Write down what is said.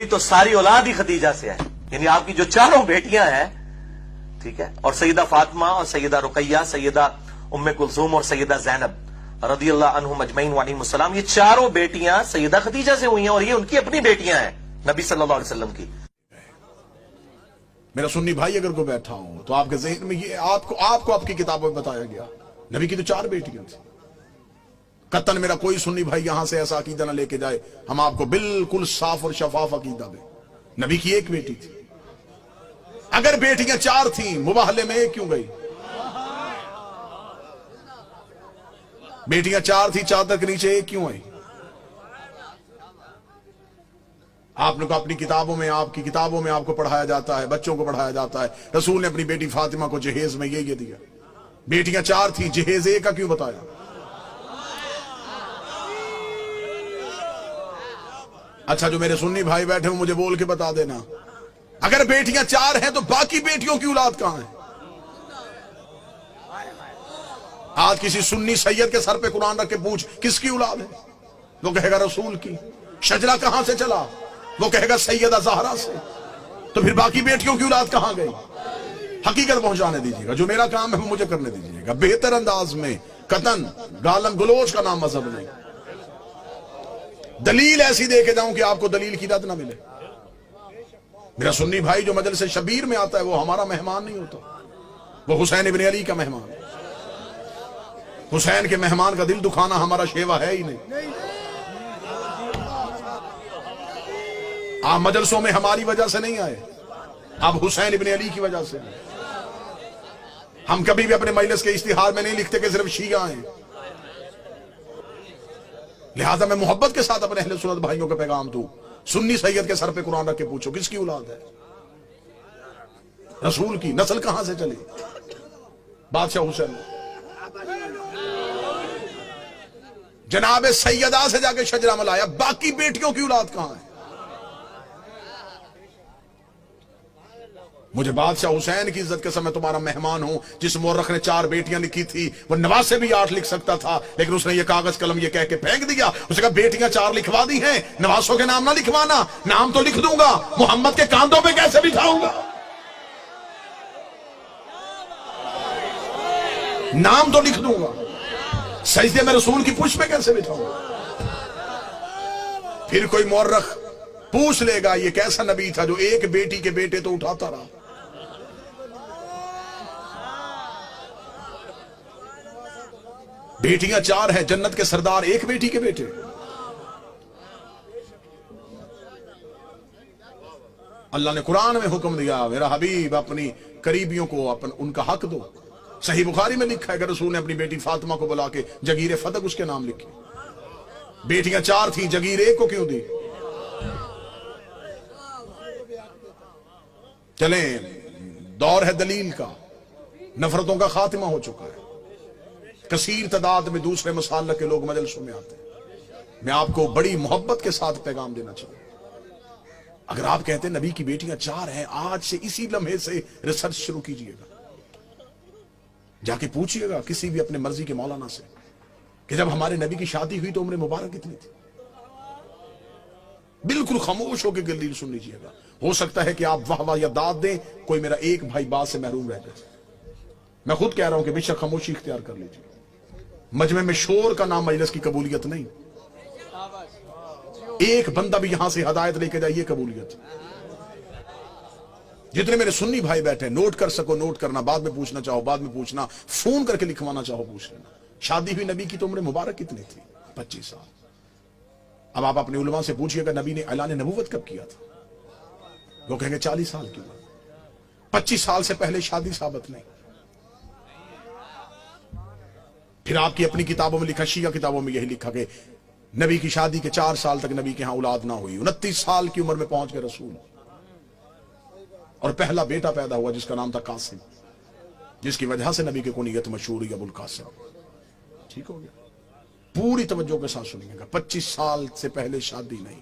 تو ساری اولاد ہی خدیجہ سے ہے، یعنی آپ کی جو چاروں بیٹیاں ہیں، ٹھیک ہے، اور سیدہ فاطمہ اور سیدہ رقیہ، سیدہ ام کلثوم اور سیدہ زینب رضی اللہ عنہم اجمعین وعلیہم السلام، یہ چاروں بیٹیاں سیدہ خدیجہ سے ہوئی ہیں اور یہ ان کی اپنی بیٹیاں ہیں نبی صلی اللہ علیہ وسلم کی۔ میرا سنی بھائی اگر کوئی بیٹھا ہوں تو آپ کے ذہن میں یہ آپ کو آپ کی کتابوں میں بتایا گیا نبی کی تو 4 بیٹیاں تھیں۔ قطن میرا کوئی سنی بھائی یہاں سے ایسا عقیدہ نہ لے کے جائے، ہم آپ کو بالکل صاف اور شفاف عقیدہ دیں، نبی کی 1 بیٹی تھی۔ اگر بیٹیاں 4 تھیں مباہلے میں 1 کیوں گئی؟ بیٹیاں 4 تھیں، چادر کے نیچے 1 کیوں آئی؟ آپ نے کو اپنی کتابوں میں، آپ کی کتابوں میں آپ کو پڑھایا جاتا ہے، بچوں کو پڑھایا جاتا ہے، رسول نے اپنی بیٹی فاطمہ کو جہیز میں یہ دیا۔ بیٹیاں 4 تھیں، جہیز 1 کا کیوں بتایا؟ اچھا جو میرے سنی بھائی بیٹھے ہوں مجھے بول کے بتا دینا، اگر بیٹیاں 4 ہیں تو باقی بیٹیوں کی اولاد کہاں ہے؟ آج کسی سنی سید کے سر پہ قرآن رکھ کے پوچھ کس کی اولاد ہے، وہ کہے گا رسول کی۔ شجرہ کہاں سے چلا، وہ کہے گا سیدہ زہرا سے۔ تو پھر باقی بیٹیوں کی اولاد کہاں گئی؟ حقیقت پہنچانے دیجیے گا، جو میرا کام ہے وہ مجھے کرنے دیجیے گا، بہتر انداز میں، قطن گالن گلوچ کا نام مذہب نہیں۔ دلیل ایسی دے کے جاؤں کہ آپ کو دلیل کی رد نہ ملے۔ میرا سنی بھائی جو مجلس شبیر میں آتا ہے وہ ہمارا مہمان نہیں ہوتا، وہ حسین ابن علی کا مہمان۔ حسین کے مہمان کا دل دکھانا ہمارا شیوا ہے ہی نہیں۔ آپ مجلسوں میں ہماری وجہ سے نہیں آئے، آپ حسین ابن علی کی وجہ سے۔ ہم کبھی بھی اپنے مجلس کے اشتہار میں نہیں لکھتے کہ صرف شیعہ ہیں، لہذا میں محبت کے ساتھ اپنے اہل سنت بھائیوں کا پیغام دوں، سنی سید کے سر پہ قرآن رکھ کے پوچھو کس کی اولاد ہے؟ رسول کی نسل کہاں سے چلی؟ بادشاہ حسین جناب سیدہ سے جا کے شجرہ ملایا، باقی بیٹیوں کی اولاد کہاں ہے؟ مجھے بادشاہ حسین کی عزت کے سمے تمہارا مہمان ہوں، جس مورخ نے 4 بیٹیاں لکھی تھی، وہ نواسے بھی 8 لکھ سکتا تھا، لیکن اس نے یہ کاغذ قلم یہ کہہ کے پھینک دیا، اس نے کہا بیٹیاں 4 لکھوا دی ہیں، نواسوں کے نام نہ لکھوانا، نام تو لکھ دوں گا، محمد کے کاندھوں پہ کیسے بٹھاؤں گا؟ نام تو لکھ دوں گا، سجدے میں رسول کی پشت پہ کیسے بٹھاؤں گا؟ پھر کوئی مورخ پوچھ لے گا یہ کیسا نبی تھا جو 1 بیٹی کے بیٹے تو اٹھاتا رہا۔ بیٹیاں 4 ہیں، جنت کے سردار 1 بیٹی کے بیٹے۔ اللہ نے قرآن میں حکم دیا میرا حبیب اپنی قریبیوں کو ان کا حق دو۔ صحیح بخاری میں لکھا ہے کہ رسول نے اپنی بیٹی فاطمہ کو بلا کے جگیر فتق اس کے نام لکھی۔ بیٹیاں 4 تھیں، جگیر 1 کو کیوں دی؟ چلیں دور ہے دلیل کا، نفرتوں کا خاتمہ ہو چکا ہے، کثیر تعداد میں دوسرے مسالک کے لوگ مجلسوں میں آتے ہیں۔ میں آپ کو بڑی محبت کے ساتھ پیغام دینا چاہوں، اگر آپ کہتے ہیں نبی کی بیٹیاں 4 ہیں، آج سے اسی لمحے سے ریسرچ شروع کیجئے گا، جا کے پوچھئے گا کسی بھی اپنے مرضی کے مولانا سے کہ جب ہمارے نبی کی شادی ہوئی تو عمر مبارک کتنی تھی؟ بالکل خاموش ہو کے دلیل سن لیجئے گا۔ ہو سکتا ہے کہ آپ واہ واہ یا داد دیں، کوئی میرا 1 بھائی بات سے محروم رہ جائے۔ میں خود کہہ رہا ہوں کہ بے شک خاموشی اختیار کر لیجئے، مجمع میں شور کا نام مجلس کی قبولیت نہیں، ایک بندہ بھی یہاں سے ہدایت لے کے جائے یہ قبولیت۔ جتنے میرے سنی بھائی بیٹھے نوٹ کر سکو نوٹ کرنا، بعد میں پوچھنا چاہو بعد میں پوچھنا، فون کر کے لکھوانا چاہو پوچھ لینا۔ شادی ہوئی نبی کی تو عمر مبارک کتنی تھی؟ 25 سال۔ اب آپ اپنے علماء سے پوچھئے گا نبی نے اعلان نبوت کب کیا تھا؟ وہ کہیں گے 40 سال کی عمر، 25 سال سے پہلے شادی ثابت نہیں۔ پھر آپ کی اپنی کتابوں میں لکھا، شیعہ کتابوں میں یہی لکھا کہ نبی کی شادی کے 4 سال تک نبی کے ہاں اولاد نہ ہوئی، 29 سال کی عمر میں پہنچ گئے رسول، اور پہلا بیٹا پیدا ہوا جس کا نام تھا قاسم، جس کی وجہ سے نبی کی کنیت مشہور ہوئی ابو القاسم۔ ٹھیک ہو گیا؟ پوری توجہ کے ساتھ سنیے گا، 25 سال سے پہلے شادی نہیں،